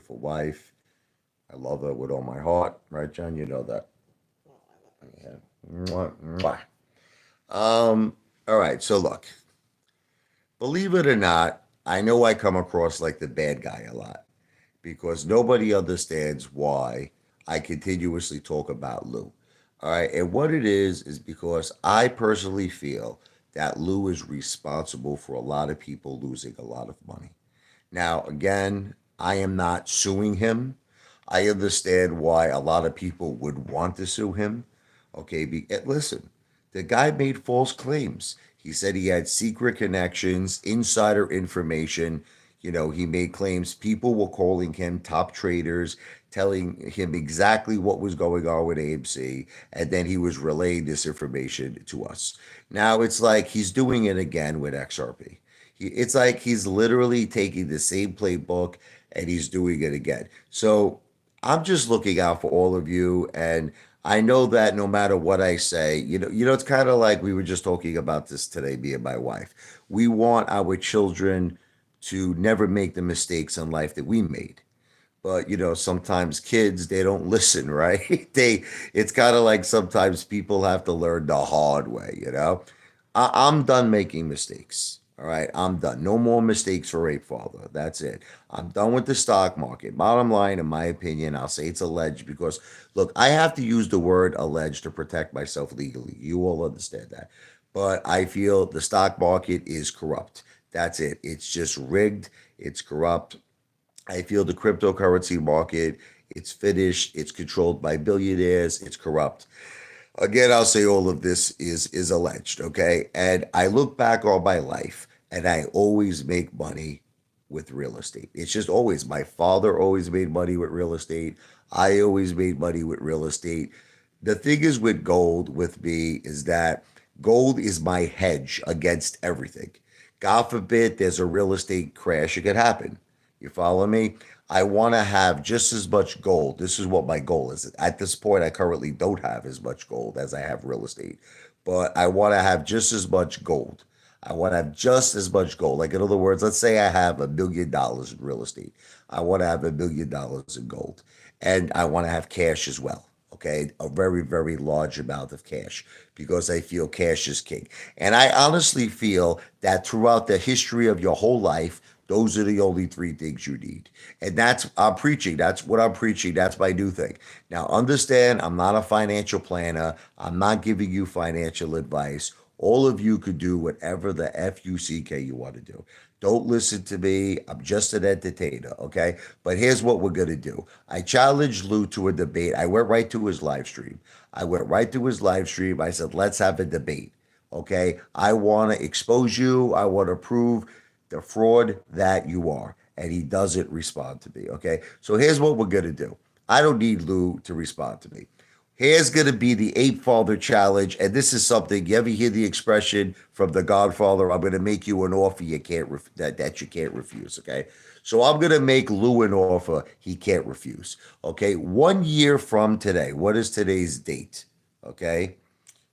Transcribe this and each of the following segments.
beautiful wife. I love her with all my heart, right, John? You know that. Oh, I love her Yeah. too. Mwah, mwah. All right. So look, believe it or not, I know I come across like the bad guy a lot because nobody understands why I continuously talk about Lou. All right. And what it is because I personally feel that Lou is responsible for a lot of people losing a lot of money. Now, again, I am not suing him. I understand why a lot of people would want to sue him. Okay, listen, the guy made false claims. He said he had secret connections, insider information. He made claims people were calling him top traders, telling him exactly what was going on with AMC, and then he was relaying this information to us. Now it's like he's doing it again with XRP. It's like he's literally taking the same playbook and he's doing it again. So I'm just looking out for all of you, and I know that no matter what I say, it's kind of like we were just talking about this today, me and my wife. We want our children to never make the mistakes in life that we made. But sometimes kids they don't listen, right? It's kind of like sometimes people have to learn the hard way. I'm done making mistakes. All right, I'm done. No more mistakes for Apefather. That's it. I'm done with the stock market. Bottom line, in my opinion, I'll say it's alleged because look, I have to use the word alleged to protect myself legally. You all understand that. But I feel the stock market is corrupt. That's it. It's just rigged. It's corrupt. I feel the cryptocurrency market, it's finished, it's controlled by billionaires, it's corrupt. Again, I'll say all of this is alleged, okay? And I look back on my life and I always make money with real estate. It's just always my father always made money with real estate. I always made money with real estate. The thing is with gold with me is that gold is my hedge against everything. God forbid there's a real estate crash, it could happen. You follow me? I want to have just as much gold. This is what my goal is. At this point, I currently don't have as much gold as I have real estate, but I want to have just as much gold. I want to have just as much gold. Like, in other words, let's say I have $1 million in real estate. I want to have $1 million in gold. And I want to have cash as well. Okay. A very, very large amount of cash because I feel cash is king. And I honestly feel that throughout the history of your whole life, those are the only three things you need. And that's I'm preaching. That's what I'm preaching. That's my new thing. Now understand I'm not a financial planner. I'm not giving you financial advice. All of you could do whatever the FUCK you want to do. Don't listen to me. I'm just an entertainer, okay? But here's what we're going to do. I challenged Lou to a debate. I went right to his live stream. I went right to his live stream. I said, let's have a debate, okay? I want to expose you. I want to prove the fraud that you are. And he doesn't respond to me. Okay. So here's what we're going to do. I don't need Lou to respond to me. Here's going to be the Ape Father challenge. And this is something you ever hear the expression from the Godfather, I'm going to make you an offer you can't that you can't refuse. Okay. So I'm going to make Lou an offer he can't refuse. Okay. 1 year from today, what is today's date? Okay.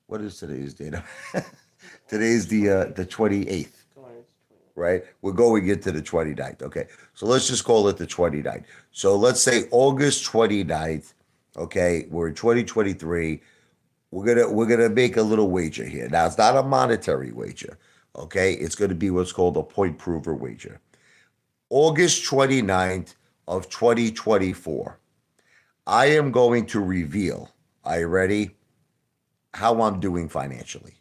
What is today's date? Today's the 28th, Tomorrow's 20. right? We're going into the 29th. Okay. So let's just call it the 29th. So let's say August 29th. Okay. We're in 2023. We're gonna make a little wager here. Now it's not a monetary wager. Okay. It's gonna be what's called a point prover wager. August 29th of 2024. I am going to reveal, are you ready? How I'm doing financially.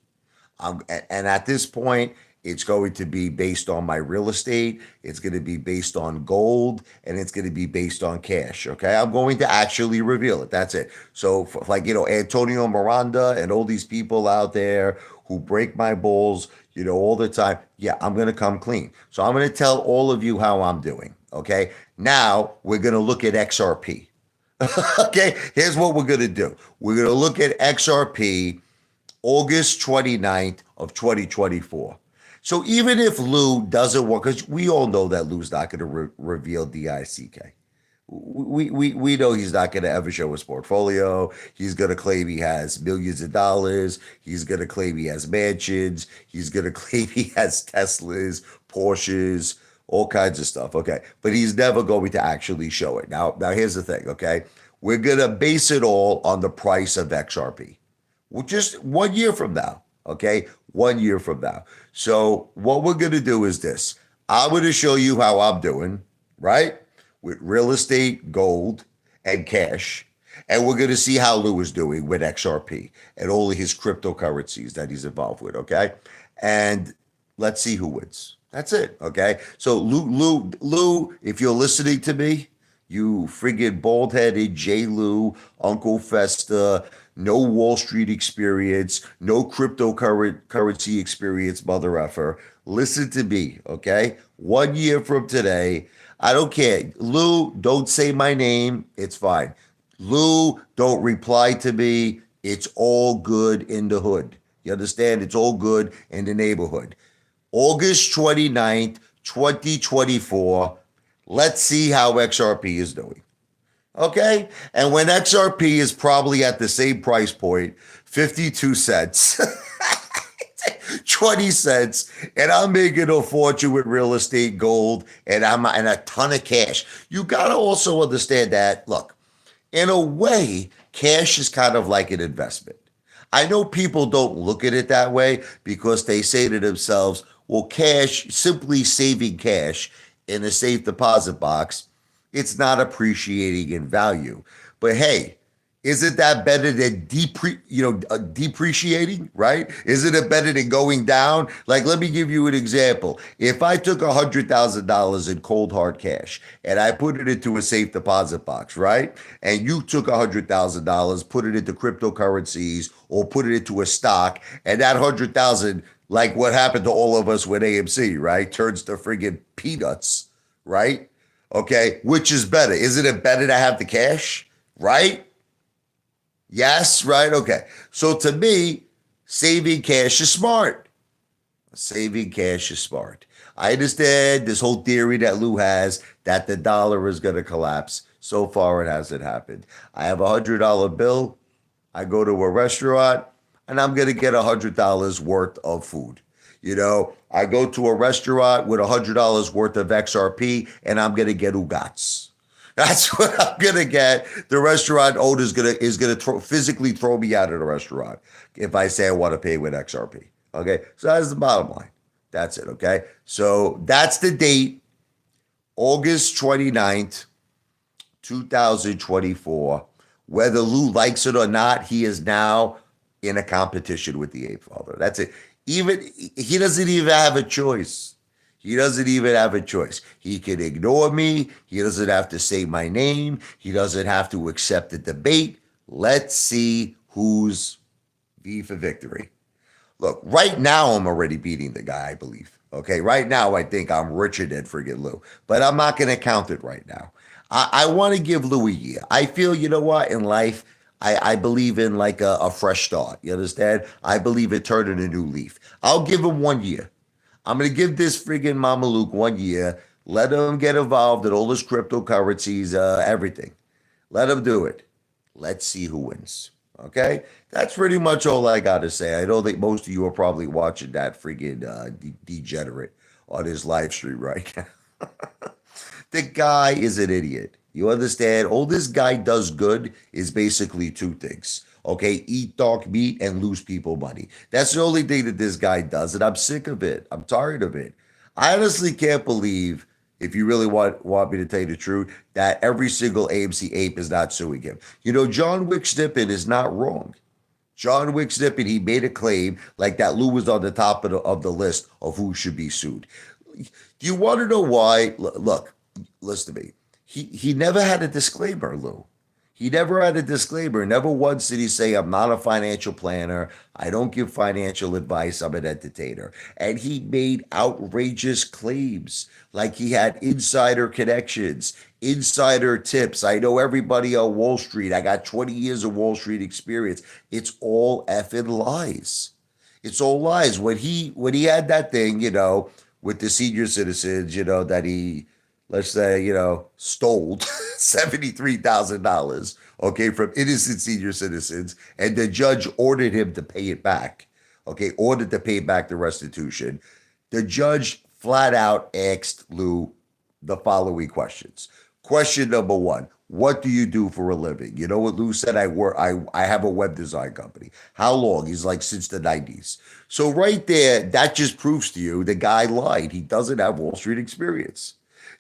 And at this point, it's going to be based on my real estate. It's going to be based on gold, and it's going to be based on cash. Okay, I'm going to actually reveal it. That's it. So, like Antonio Miranda and all these people out there who break my balls, all the time. Yeah, I'm going to come clean. So I'm going to tell all of you how I'm doing. Okay. Now we're going to look at XRP. Okay. Here's what we're going to do. We're going to look at XRP August 29th of 2024. So even if Lou doesn't work, because we all know that Lou's not going to reveal DICK. We know he's not going to ever show his portfolio. He's going to claim he has millions of dollars. He's going to claim he has mansions. He's going to claim he has Teslas, Porsches, all kinds of stuff. Okay. But he's never going to actually show it. Now here's the thing. Okay. We're going to base it all on the price of XRP, which is 1 year from now. Okay. 1 year from now. So what we're going to do is this. I'm going to show you how I'm doing, right? With real estate, gold, and cash. And we're going to see how Lou is doing with XRP and all of his cryptocurrencies that he's involved with. Okay. And let's see who wins. That's it. Okay. So Lou, if you're listening to me, you friggin' bald-headed J. Lou, Uncle Festa, no Wall Street experience, no cryptocurrency experience, mother effer. Listen to me, okay? 1 year from today, I don't care. Lou, don't say my name. It's fine. Lou, don't reply to me. It's all good in the hood. You understand? It's all good in the neighborhood. August 29th, 2024. Let's see how XRP is doing. Okay? And when XRP is probably at the same price point, 52 cents, 20 cents, and I'm making a fortune with real estate, gold, and a ton of cash. You got to also understand that, look, in a way, cash is kind of like an investment. I know people don't look at it that way because they say to themselves, well, cash, simply saving cash in a safe deposit box, it's not appreciating in value. But hey, isn't that better than depreciating, right? Isn't it better than going down? Like, let me give you an example. If I took $100,000 in cold hard cash and I put it into a safe deposit box, right? And you took $100,000, put it into cryptocurrencies or put it into a stock, and that 100,000, like what happened to all of us with AMC, right? Turns to friggin' peanuts, right? Okay, which is better? Isn't it better to have the cash, right? Yes, right? Okay. So to me, saving cash is smart. Saving cash is smart. I understand this whole theory that Lou has that the dollar is going to collapse. So far, it hasn't happened. I have $100 bill. I go to a restaurant and I'm going to get $100 worth of food. You know, I go to a restaurant with $100 worth of XRP and I'm going to get ugats. That's what I'm gonna get. The restaurant owner is gonna physically throw me out of the restaurant if I say I want to pay with XRP. Okay, so that's the bottom line. That's it. Okay, so that's the date, August 29th, 2024. Whether Lou likes it or not, he is now in a competition with the Apefather. That's it. Even he doesn't even have a choice. He doesn't even have a choice. He can ignore me. He doesn't have to say my name. He doesn't have to accept the debate. Let's see who's V for victory. Look, right now I'm already beating the guy, I believe. Okay, right now I think I'm richer than friggin' Lou, but I'm not going to count it right now. I want to give Lou a year. I feel, you know what, in life, I believe in like a fresh start. You understand? I believe in turning a new leaf. I'll give him 1 year. I'm going to give this friggin' Mama Luke 1 year. Let him get involved in all his cryptocurrencies, everything. Let him do it. Let's see who wins. Okay? That's pretty much all I got to say. I know that most of you are probably watching that friggin' degenerate on his live stream right now. The guy is an idiot. You understand? All this guy does good is basically two things. Okay, eat dark meat and lose people money. That's the only thing that this guy does, and I'm sick of it. I'm tired of it. I honestly can't believe, if you really want me to tell you the truth, that every single AMC ape is not suing him. You know, John Wick Snippet is not wrong. John Wick Snippet, he made a claim like that Lou was on the top of the list of who should be sued. Do you want to know why? Look, listen to me. He never had a disclaimer, Lou. He never had a disclaimer. Never once did he say, I'm not a financial planner. I don't give financial advice. I'm an entertainer. And he made outrageous claims like he had insider connections, insider tips. I know everybody on Wall Street. I got 20 years of Wall Street experience. It's all effing lies. It's all lies. When he had that thing, you know, with the senior citizens, you know, that he, let's say, you know, stole $73,000, okay, from innocent senior citizens, and the judge ordered him to pay it back, okay, ordered to pay back the restitution. The judge flat out asked Lou the following questions. Question number one: what do you do for a living? You know what Lou said? I have a web design company. How long? He's like, since the 90s. So right there, that just proves to you the guy lied. He doesn't have Wall Street experience.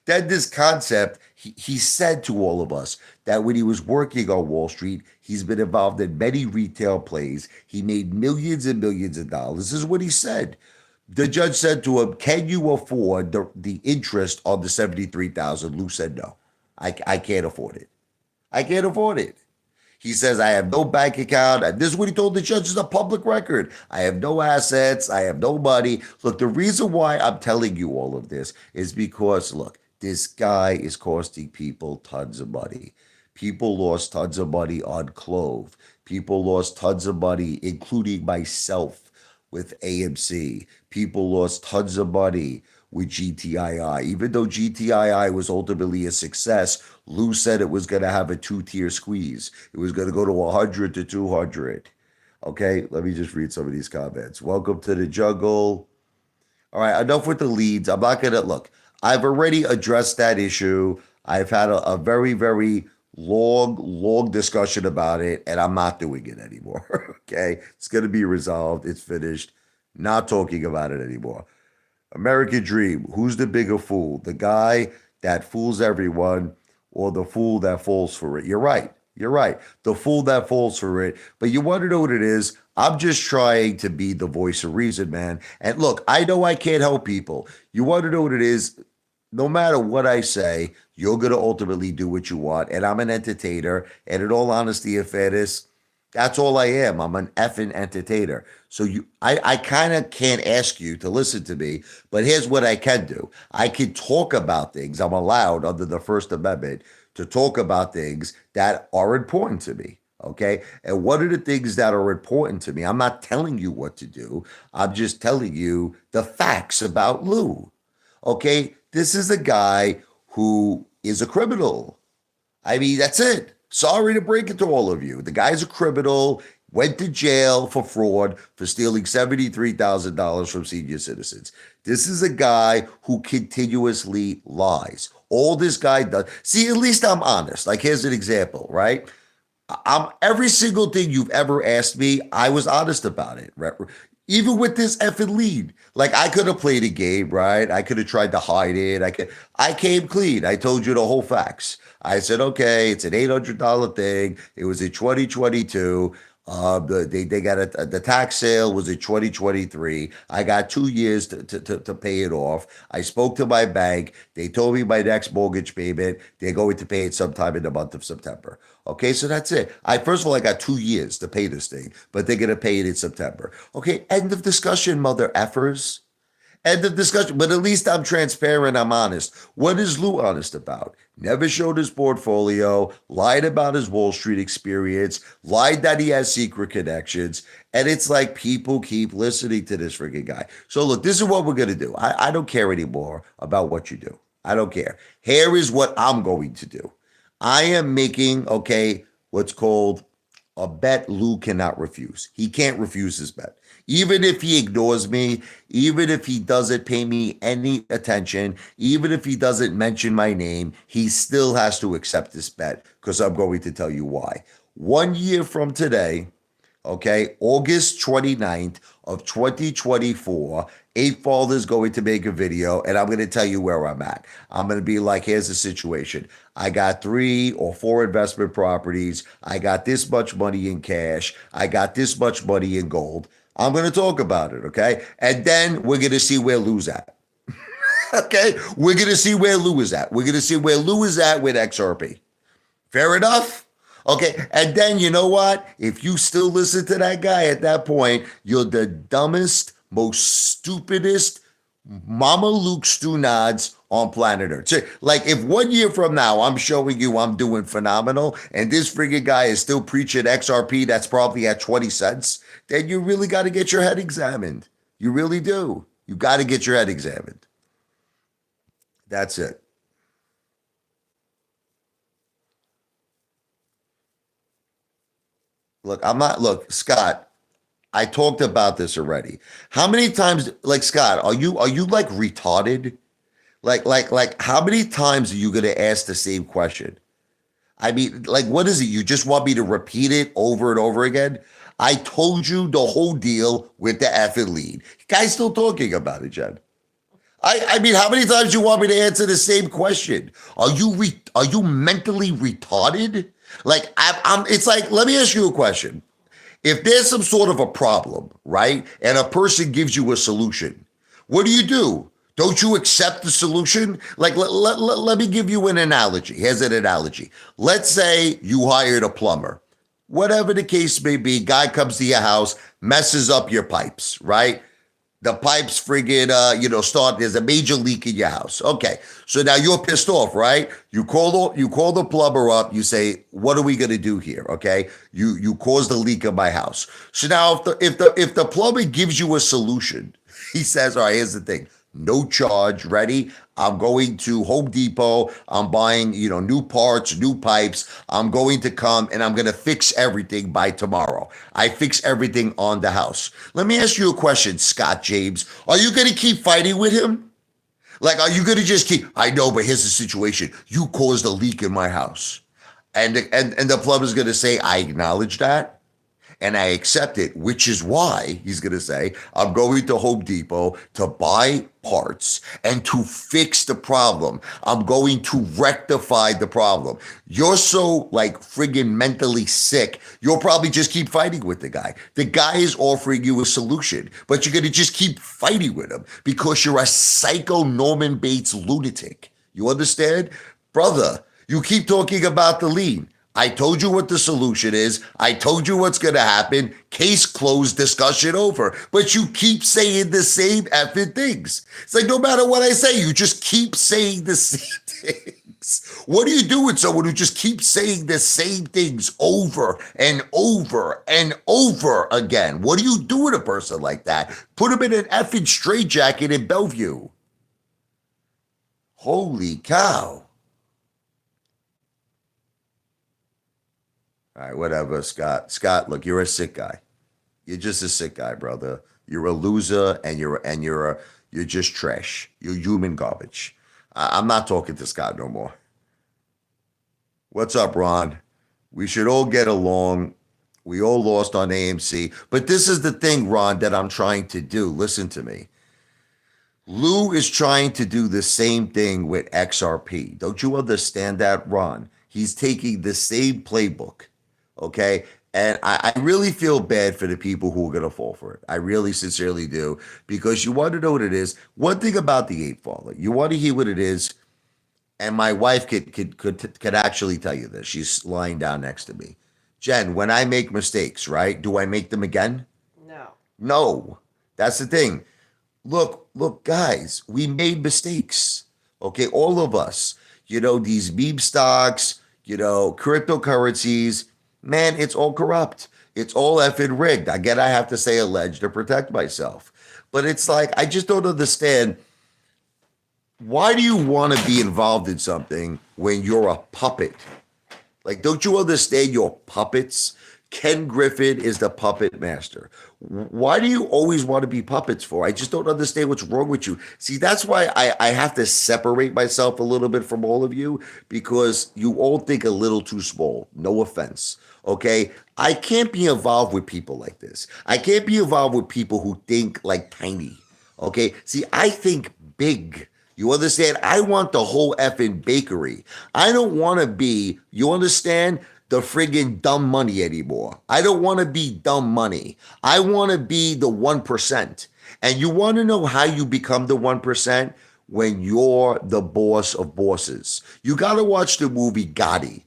Then this concept, he said to all of us that when he was working on Wall Street, he's been involved in many retail plays. He made millions and millions of dollars. This is what he said. The judge said to him, "Can you afford the interest on the 73,000?" Lou said, "No, I can't afford it. I can't afford it." He says, "I have no bank account." And this is what he told the judge, is a public record. "I have no assets. I have no money." Look, the reason why I'm telling you all of this is because, look, this guy is costing people tons of money. People lost tons of money on Clove. People lost tons of money, including myself, with AMC. People lost tons of money with GTII. Even though GTII was ultimately a success, Lou said it was going to have a two-tier squeeze. It was going to go to 100 to 200. Okay, let me just read some of these comments. Welcome to the jungle. All right, enough with the leads. I'm not going to look. I've already addressed that issue. I've had a very, very long discussion about it, and I'm not doing it anymore. Okay, it's going to be resolved. It's finished. Not talking about it anymore. American Dream. Who's the bigger fool? The guy that fools everyone or the fool that falls for it? You're right. You're right. The fool that falls for it. But you want to know what it is? I'm just trying to be the voice of reason, man. And look, I know I can't help people. You want to know what it is? No matter what I say, you're going to ultimately do what you want. And I'm an entertainer. And in all honesty and fairness, that's all I am. I'm an effing entertainer. So I kind of can't ask you to listen to me, but here's what I can do. I can talk about things. I'm allowed under the First Amendment to talk about things that are important to me. Okay. And what are the things that are important to me? I'm not telling you what to do. I'm just telling you the facts about Lou. Okay. This is a guy who is a criminal. I mean, that's it. Sorry to break it to all of you. The guy's a criminal, went to jail for fraud for stealing $73,000 from senior citizens. This is a guy who continuously lies. All this guy does. See, at least I'm honest. Like, here's an example, right? I'm every single thing you've ever asked me, I was honest about it. Right? Even with this effing lead. Like, I could have played a game, right? I could have tried to hide it. I came clean. I told you the whole facts. I said, okay, it's an $800 thing. It was in 2022. They got the tax sale was in 2023. I got 2 years to pay it off. I spoke to my bank. They told me my next mortgage payment, they're going to pay it sometime in the month of September. Okay, so that's it. First of all, I got 2 years to pay this thing, but they're gonna pay it in September. Okay, end of discussion, mother effers. End of discussion. But at least I'm transparent. I'm honest. What is Lou honest about? Never showed his portfolio, lied about his Wall Street experience, lied that he has secret connections. And it's like people keep listening to this freaking guy. So look, this is what we're going to do. I don't care anymore about what you do. I don't care. Here is what I'm going to do. I am making, okay, what's called a bet Lou cannot refuse. He can't refuse his bet. Even if he ignores me, even if he doesn't pay me any attention, even if he doesn't mention my name, he still has to accept this bet because I'm going to tell you why. 1 year from today, okay, August 29th of 2024, Apefather is going to make a video and I'm going to tell you where I'm at. I'm going to be like, here's the situation. I got 3 or 4 investment properties. I got this much money in cash. I got this much money in gold. I'm going to talk about it, okay? And then we're going to see where Lou's at. Okay? We're going to see where Lou is at. We're going to see where Lou is at with XRP. Fair enough? Okay, and then you know what? If you still listen to that guy at that point, you're the dumbest, most stupidest Mama Luke Stu Nods on planet Earth. So, like, if 1 year from now I'm showing you I'm doing phenomenal and this friggin' guy is still preaching XRP that's probably at 20 cents, then you really got to get your head examined. You really do. You got to get your head examined. That's it. Look, Scott, I talked about this already. How many times, like Scott, are you like retarded? Like how many times are you gonna ask the same question? I mean, like, what is it? You just want me to repeat it over and over again? I told you the whole deal with the effing lead. Guy's still talking about it, Jen. I mean, how many times do you want me to answer the same question? Are you mentally retarded? Like I'm it's like, let me ask you a question. If there's some sort of a problem, right, and a person gives you a solution, what do? Don't you accept the solution? Like, let me give you an analogy. Here's an analogy. Let's say you hired a plumber. Whatever the case may be, guy comes to your house, messes up your pipes, right? The pipes friggin', start, there's a major leak in your house. Okay, so now you're pissed off, right? You call the plumber up, you say, what are we gonna do here, okay? You caused the leak in my house. So now if the plumber gives you a solution, he says, all right, here's the thing. No charge, ready? I'm going to Home Depot. I'm buying, new parts, new pipes. I'm going to come and I'm going to fix everything by tomorrow. I fix everything on the house. Let me ask you a question, Scott James. Are you going to keep fighting with him? Like, are you going to just keep, I know, but here's the situation. You caused a leak in my house. And the plumber's going to say, I acknowledge that. And I accept it, which is why he's going to say, I'm going to Home Depot to buy parts and to fix the problem. I'm going to rectify the problem. You're so like friggin' mentally sick, you'll probably just keep fighting with the guy. The guy is offering you a solution, but you're going to just keep fighting with him because you're a psycho Norman Bates lunatic. You understand? Brother, you keep talking about the lien. I told you what the solution is. I told you what's going to happen. Case closed, discussion over. But you keep saying the same effing things. It's like no matter what I say, you just keep saying the same things. What do you do with someone who just keeps saying the same things over and over and over again? What do you do with a person like that? Put him in an effing straitjacket in Bellevue. Holy cow. All right, whatever, Scott. Scott, look, you're a sick guy. You're just a sick guy, brother. You're a loser, and you're just trash. You're human garbage. I'm not talking to Scott no more. What's up, Ron? We should all get along. We all lost on AMC, but this is the thing, Ron, that I'm trying to do. Listen to me. Lou is trying to do the same thing with XRP. Don't you understand that, Ron? He's taking the same playbook. Okay. And I really feel bad for the people who are going to fall for it. I really sincerely do, because you want to know what it is. One thing about the Apefather, you want to hear what it is. And my wife could actually tell you this. She's lying down next to me. Jen, when I make mistakes, right? Do I make them again? No. No. That's the thing. Look, guys, we made mistakes. Okay. All of us, these meme stocks, cryptocurrencies, man, it's all corrupt. It's all effing rigged. Again, I have to say alleged to protect myself. But it's like, I just don't understand. Why do you want to be involved in something when you're a puppet? Like, don't you understand you're puppets? Ken Griffin is the puppet master. Why do you always want to be puppets for? I just don't understand what's wrong with you. See, that's why I have to separate myself a little bit from all of you, because you all think a little too small. No offense. Okay. I can't be involved with people like this. I can't be involved with people who think like tiny. Okay. See, I think big. You understand? I want the whole effing bakery. I don't want to be, you understand, the friggin' dumb money anymore. I don't want to be dumb money. I want to be the 1%. And you want to know how you become the 1%? When you're the boss of bosses. You got to watch the movie Gotti,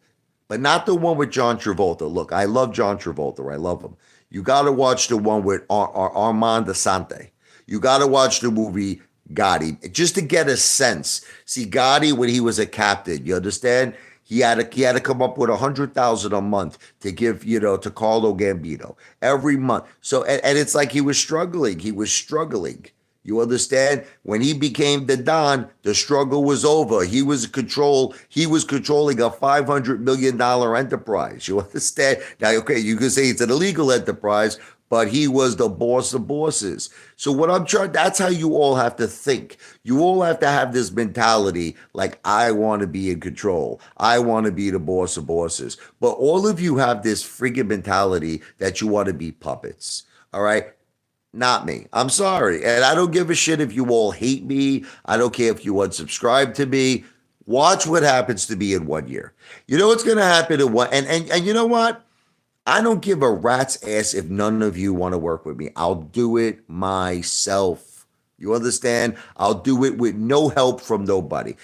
but not the one with John Travolta. Look, I love John Travolta. I love him. You got to watch the one with Armand Asante. You got to watch the movie Gotti, just to get a sense. See, Gotti, when he was a captain, you understand? He had to come up with $100,000 a month to give, to Carlo Gambino every month. So, and it's like he was struggling. He was struggling. You understand? When he became the Don, the struggle was over. He was controlling a $500 million enterprise. You understand? Now, okay, you can say it's an illegal enterprise, but he was the boss of bosses. So what I'm trying, that's how you all have to think. You all have to have this mentality like, I want to be in control. I want to be the boss of bosses. But all of you have this friggin' mentality that you want to be puppets. All right. Not me. I'm sorry. And I don't give a shit if you all hate me. I don't care if you unsubscribe to me. Watch what happens to me in 1 year. You know what's going to happen in one, and you know what? I don't give a rat's ass if none of you want to work with me. I'll do it myself. You understand? I'll do it with no help from nobody.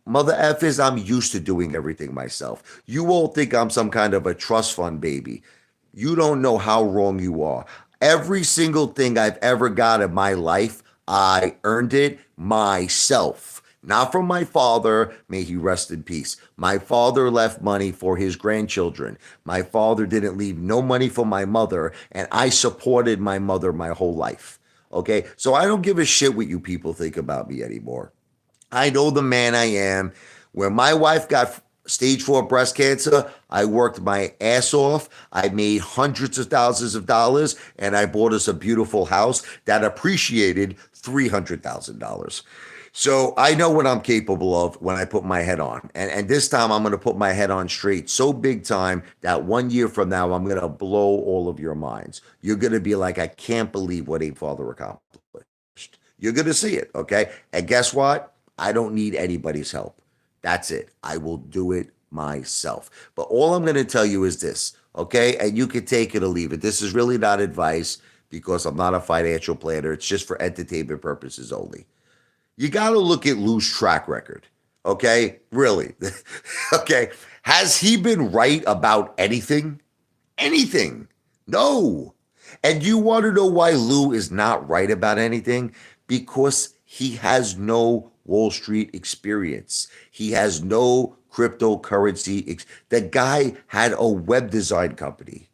Mother effers, I'm used to doing everything myself. You all think I'm some kind of a trust fund baby. You don't know how wrong you are. Every single thing I've ever got in my life, I earned it myself. Not from my father, may he rest in peace. My father left money for his grandchildren. My father didn't leave no money for my mother, and I supported my mother my whole life. Okay, so I don't give a shit what you people think about me anymore. I know the man I am. When my wife got stage 4 breast cancer, I worked my ass off. I made hundreds of thousands of dollars, and I bought us a beautiful house that appreciated $300,000. So I know what I'm capable of when I put my head on. And this time I'm going to put my head on straight so big time that 1 year from now, I'm going to blow all of your minds. You're going to be like, I can't believe what Apefather accomplished. You're going to see it, okay? And guess what? I don't need anybody's help. That's it. I will do it myself. But all I'm going to tell you is this, okay? And you can take it or leave it. This is really not advice because I'm not a financial planner. It's just for entertainment purposes only. You got to look at Lou's track record, okay? Really. Okay. Has he been right about anything? Anything? No. And you want to know why Lou is not right about anything? Because he has no Wall Street experience. He has no cryptocurrency. The guy had a web design company.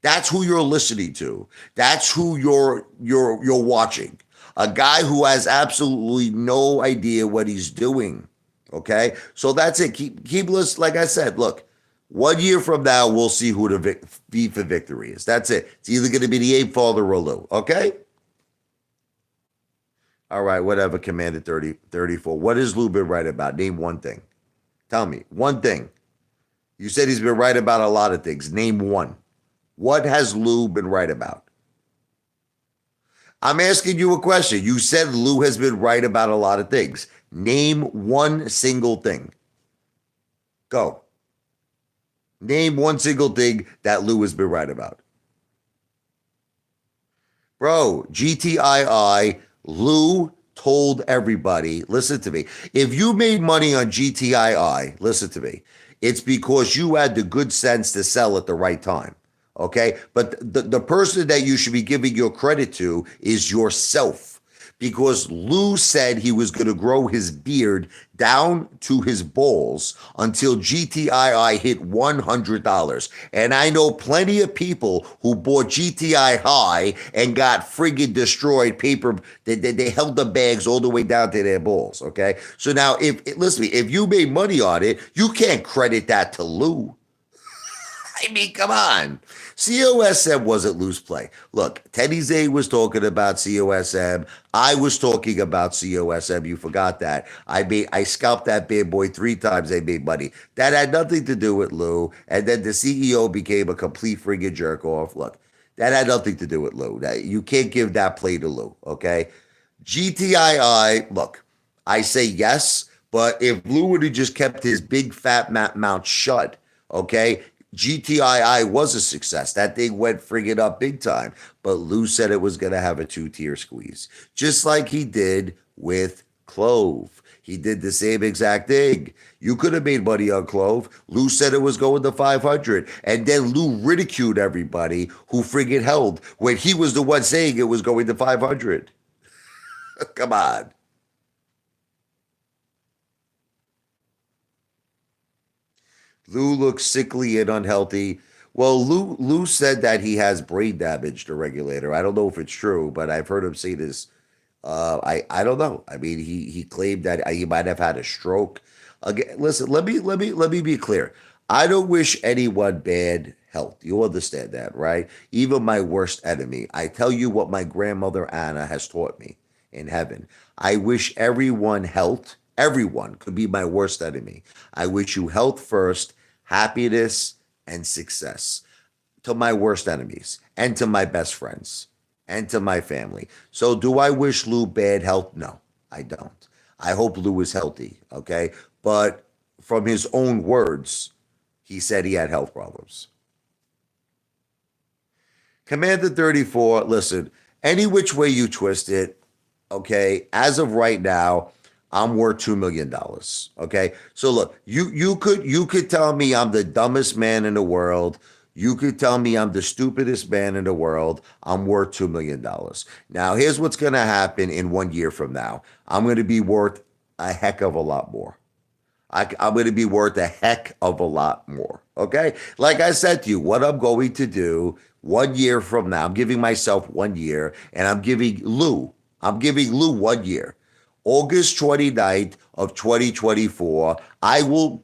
That's who you're listening to. That's who you're watching. A guy who has absolutely no idea what he's doing. Okay, so that's it. Keep listening. Like I said, look, 1 year from now we'll see who the V for victory is. That's it. It's either going to be the Apefather or Lou. Okay. All right, whatever. Commander 34. What has Lou been right about? Name one thing. Tell me one thing. You said he's been right about a lot of things. Name one. What has Lou been right about? I'm asking you a question. You said Lou has been right about a lot of things. Name one single thing. Go. Name one single thing that Lou has been right about. Bro, GTII, Lou told everybody, listen to me. If you made money on GTII, listen to me. It's because you had the good sense to sell at the right time. Okay. But the person that you should be giving your credit to is yourself, because Lou said he was going to grow his beard down to his balls until GTII hit $100. And I know plenty of people who bought GTI high and got friggin' destroyed paper. They held the bags all the way down to their balls. Okay. So now listen to me, if you made money on it, you can't credit that to Lou. I mean, come on. COSM wasn't loose play. Look, Teddy Zay was talking about COSM. I was talking about COSM. You forgot that. I scalped that bad boy 3 times. I made money. That had nothing to do with Lou. And then the CEO became a complete friggin' jerk off. Look, that had nothing to do with Lou. You can't give that play to Lou, okay? GTII, look, I say yes, but if Lou would have just kept his big fat mouth shut, okay, GTII was a success. That thing went friggin' up big time. But Lou said it was going to have a 2-tier squeeze, just like he did with Clove. He did the same exact thing. You could have made money on Clove. Lou said it was going to 500. And then Lou ridiculed everybody who friggin' held when he was the one saying it was going to 500. Come on. Lou looks sickly and unhealthy. Well, Lou said that he has brain damage, the regulator. I don't know if it's true, but I've heard him say this. I don't know. I mean, he claimed that he might have had a stroke. Again, listen, let me be clear. I don't wish anyone bad health. You understand that, right? Even my worst enemy. I tell you what my grandmother Anna has taught me in heaven. I wish everyone health. Everyone could be my worst enemy. I wish you health first, happiness, and success to my worst enemies and to my best friends and to my family. So, do I wish Lou bad health? No, I don't. I hope Lou is healthy, okay? But from his own words, he said he had health problems. Commander 34, listen, any which way you twist it, okay, as of right now, I'm worth $2 million. Okay. So look, you could tell me I'm the dumbest man in the world. You could tell me I'm the stupidest man in the world. I'm worth $2 million. Now, here's what's gonna happen in 1 year from now. I'm gonna be worth a heck of a lot more. I'm going to be worth a heck of a lot more. Okay. Like I said to you, what I'm going to do 1 year from now, I'm giving myself 1 year and I'm giving Lou 1 year. August 29th of 2024, I will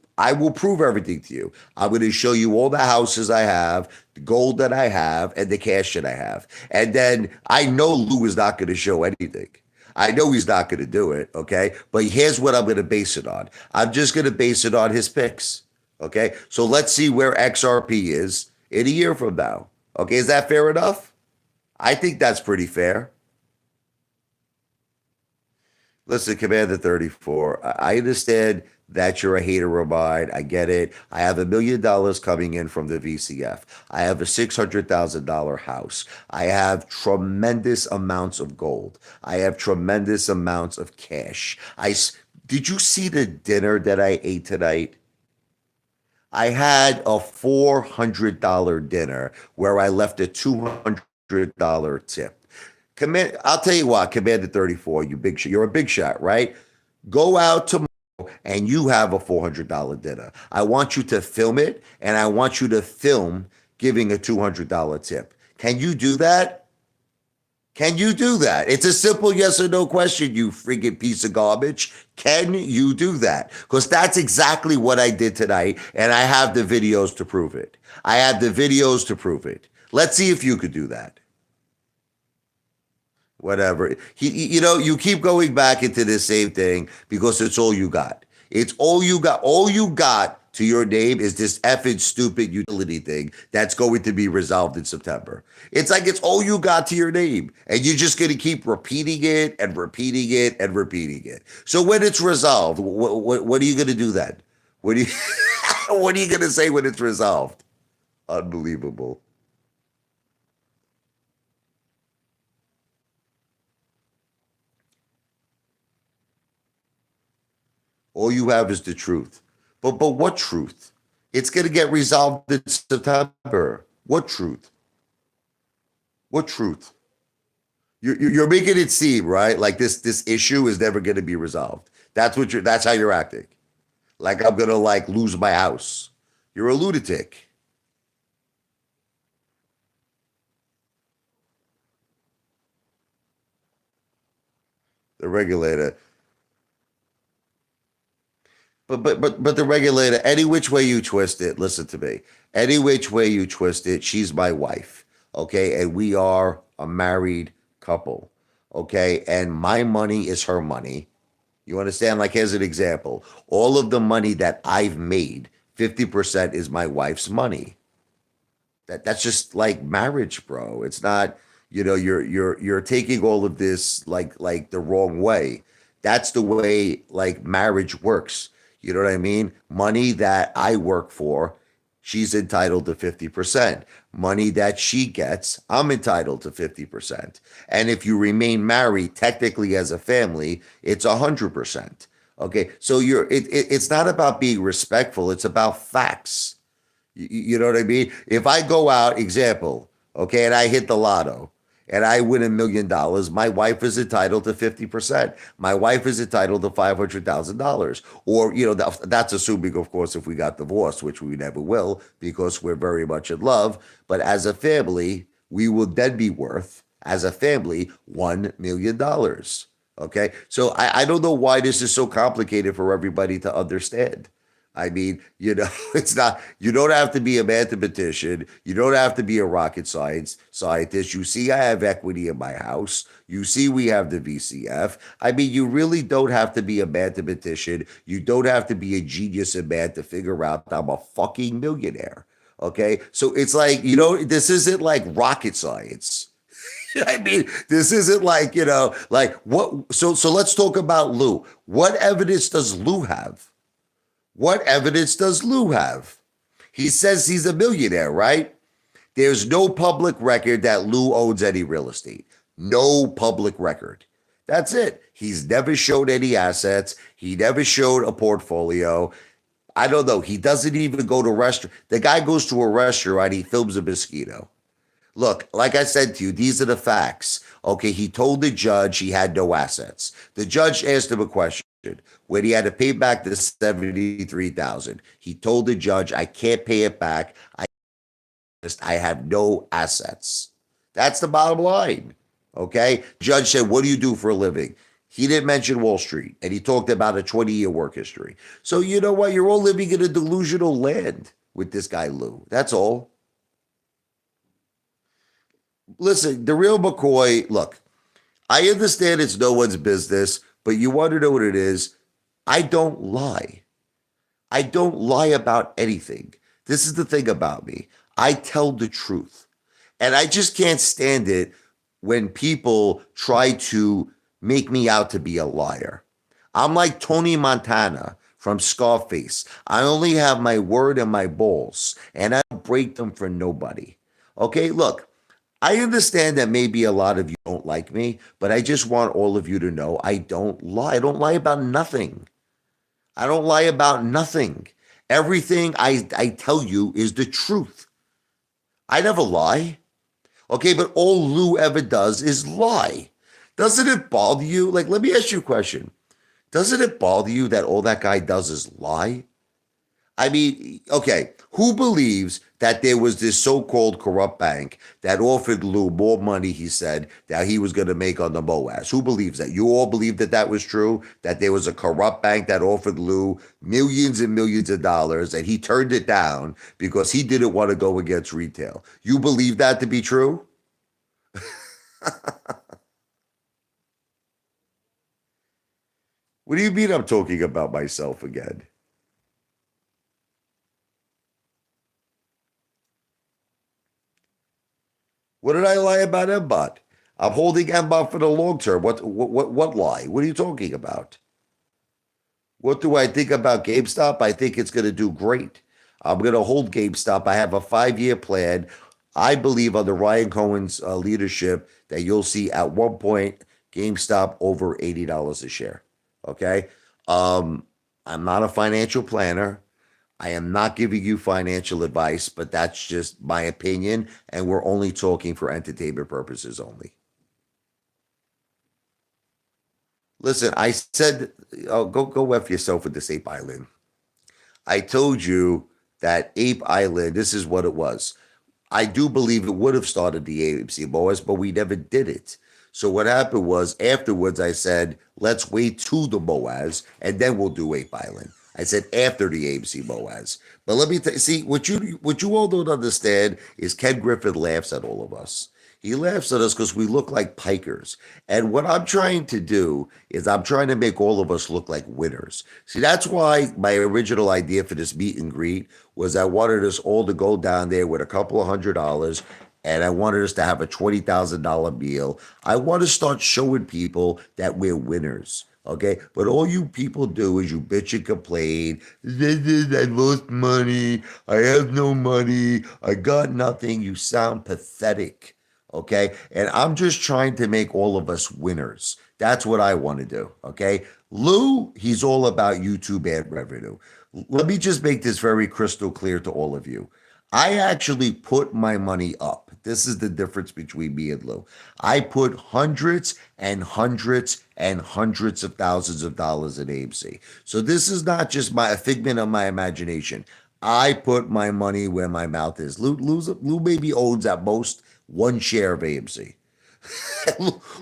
prove everything to you. I'm going to show you all the houses I have, the gold that I have, and the cash that I have. And then I know Lou is not going to show anything. I know he's not going to do it, okay? But here's what I'm going to base it on. I'm just going to base it on his picks, okay? So let's see where XRP is in a year from now. Okay, is that fair enough? I think that's pretty fair. Listen, Commander 34, I understand that you're a hater of mine. I get it. I have $1 million coming in from the VCF. I have a $600,000 house. I have tremendous amounts of gold. I have tremendous amounts of cash. Did you see the dinner that I ate tonight? I had a $400 dinner where I left a $200 tip. I'll tell you what, Commander 34, you're a big shot, right? Go out tomorrow and you have a $400 dinner. I want you to film it and I want you to film giving a $200 tip. Can you do that? Can you do that? It's a simple yes or no question, you freaking piece of garbage. Can you do that? Because that's exactly what I did tonight, and I have the videos to prove it. I have the videos to prove it. Let's see if you could do that. Whatever. You keep going back into the same thing because it's all you got. It's all you got. All you got to your name is this effing stupid utility thing that's going to be resolved in September. It's like it's all you got to your name, and you're just going to keep repeating it and repeating it and repeating it. So when it's resolved, what are you going to do then? What are you what are you going to say when it's resolved? Unbelievable. All you have is the truth. But what truth? It's going to get resolved in September. What truth? What truth? You're making it seem right like this issue is never going to be resolved. That's how you're acting. Like I'm gonna like lose my house. You're a lunatic. The regulator. But the regulator, any which way you twist it, listen to me. Any which way you twist it, she's my wife. Okay. And we are a married couple. Okay. And my money is her money. You understand? Like, here's an example. All of the money that I've made, 50% is my wife's money. That's just like marriage, bro. It's not, you're taking all of this like the wrong way. That's the way like marriage works. You know what I mean? Money that I work for, she's entitled to 50%. Money that she gets, I'm entitled to 50%. And if you remain married, technically as a family, it's 100%. Okay. So it's not about being respectful. It's about facts. You know what I mean? If I go out, example, okay, and I hit the lotto and I win $1 million, my wife is entitled to 50%. My wife is entitled to $500,000. Or, that's assuming, of course, if we got divorced, which we never will because we're very much in love. But as a family, we will then be worth, as a family, $1 million. Okay. So I don't know why this is so complicated for everybody to understand. I mean, it's not, you don't have to be a mathematician. You don't have to be a rocket scientist. You see, I have equity in my house. You see, we have the VCF. I mean, you really don't have to be a mathematician. You don't have to be a genius in math to figure out I'm a fucking millionaire. Okay. So it's like, this isn't like rocket science. I mean, this isn't like, like what? So let's talk about Lou. What evidence does Lou have? What evidence does Lou have? He says he's a millionaire, right? There's no public record that Lou owns any real estate. No public record. That's it. He's never showed any assets. He never showed a portfolio. I don't know. He doesn't even go to a restaurant. The guy goes to a restaurant, he films a mosquito. Look, like I said to you, these are the facts. Okay, he told the judge he had no assets. The judge asked him a question when he had to pay back the 73,000. He told the judge, "I can't pay it back. I have no assets." That's the bottom line. Okay, judge said, "What do you do for a living?" He didn't mention Wall Street, and he talked about a 20-year work history. So you know what? You're all living in a delusional land with this guy Lou. That's all. Listen, the real McCoy, look, I understand it's no one's business, but you want to know what it is? I don't lie. I don't lie about anything. This is the thing about me. I tell the truth. And I just can't stand it when people try to make me out to be a liar. I'm like Tony Montana from Scarface. I only have my word and my balls, and I don't break them for nobody. Okay, look, I understand that maybe a lot of you don't like me, but I just want all of you to know I don't lie. I don't lie about nothing. I don't lie about nothing. Everything I tell you is the truth. I never lie. Okay, but all Lou ever does is lie. Doesn't it bother you? Like, let me ask you a question. Doesn't it bother you that all that guy does is lie? I mean, okay, who believes that there was this so-called corrupt bank that offered Lou more money, he said, that he was going to make on the MOAS? Who believes that? You all believe that that was true? That there was a corrupt bank that offered Lou millions and millions of dollars and he turned it down because he didn't want to go against retail. You believe that to be true? What do you mean I'm talking about myself again? What did I lie about Mbot? I'm holding Mbot for the long term. What lie? What are you talking about? What do I think about GameStop? I think it's going to do great. I'm going to hold GameStop. I have a 5-year plan. I believe under Ryan Cohen's leadership that you'll see at one point GameStop over $80 a share. Okay. I'm not a financial planner. I am not giving you financial advice, but that's just my opinion, and we're only talking for entertainment purposes only. Listen, I said, oh, go F yourself with this Ape Island. I told you that Ape Island, this is what it was. I do believe it would have started the AMC Boas, but we never did it. So what happened was afterwards, I said, let's wait to the Boas and then we'll do Ape Island. I said after the AMC Boas. But let me see what you all don't understand is Ken Griffin laughs at all of us. He laughs at us because we look like pikers. And what I'm trying to do is I'm trying to make all of us look like winners. See, that's why my original idea for this meet and greet was I wanted us all to go down there with a couple of $100 and I wanted us to have a $20,000 meal. I want to start showing people that we're winners. Okay, but all you people do is you bitch and complain. I lost money. I have no money. I got nothing. You sound pathetic. Okay, and I'm just trying to make all of us winners. That's what I want to do. Okay, Lou, he's all about YouTube ad revenue. Let me just make this very crystal clear to all of you. I actually put my money up. This is the difference between me and Lou. I put hundreds and hundreds and hundreds of thousands of dollars in AMC. So this is not just a figment of my imagination. I put my money where my mouth is. Lou maybe owns at most one share of AMC.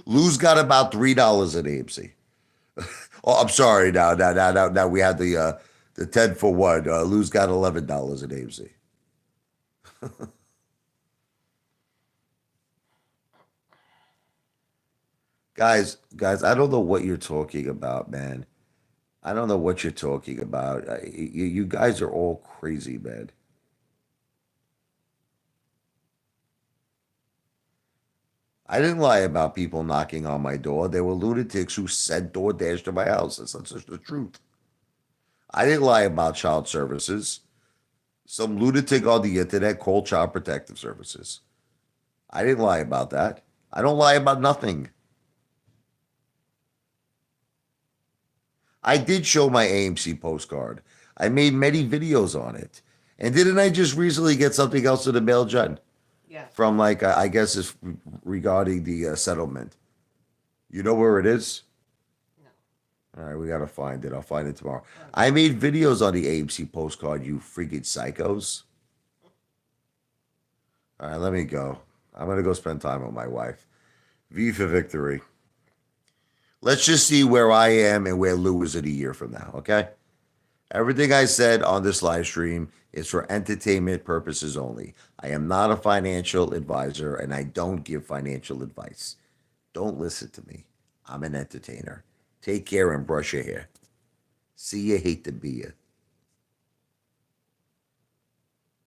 Lou's got about $3 in AMC. Oh, I'm sorry. Now we had the The 10 for what? Lou's got $11 at AMC. Guys, I don't know what you're talking about, man. I don't know what you're talking about. You guys are all crazy, man. I didn't lie about people knocking on my door. There were lunatics who sent DoorDash to my house. That's just the truth. I didn't lie about child services. Some lunatic on the internet called Child Protective Services. I didn't lie about that. I don't lie about nothing. I did show my AMC postcard. I made many videos on it. And didn't I just recently get something else in the mail, Jen? Yeah. From like, I guess it's regarding the settlement. You know where it is? No. All right, we got to find it. I'll find it tomorrow. Okay. I made videos on the AMC postcard, you freaking psychos. All right, let me go. I'm going to go spend time with my wife. V for victory. Let's just see where I am and where Lou is in a year from now, okay? Everything I said on this live stream is for entertainment purposes only. I am not a financial advisor and I don't give financial advice. Don't listen to me. I'm an entertainer. Take care and brush your hair. See you. Hate to be you.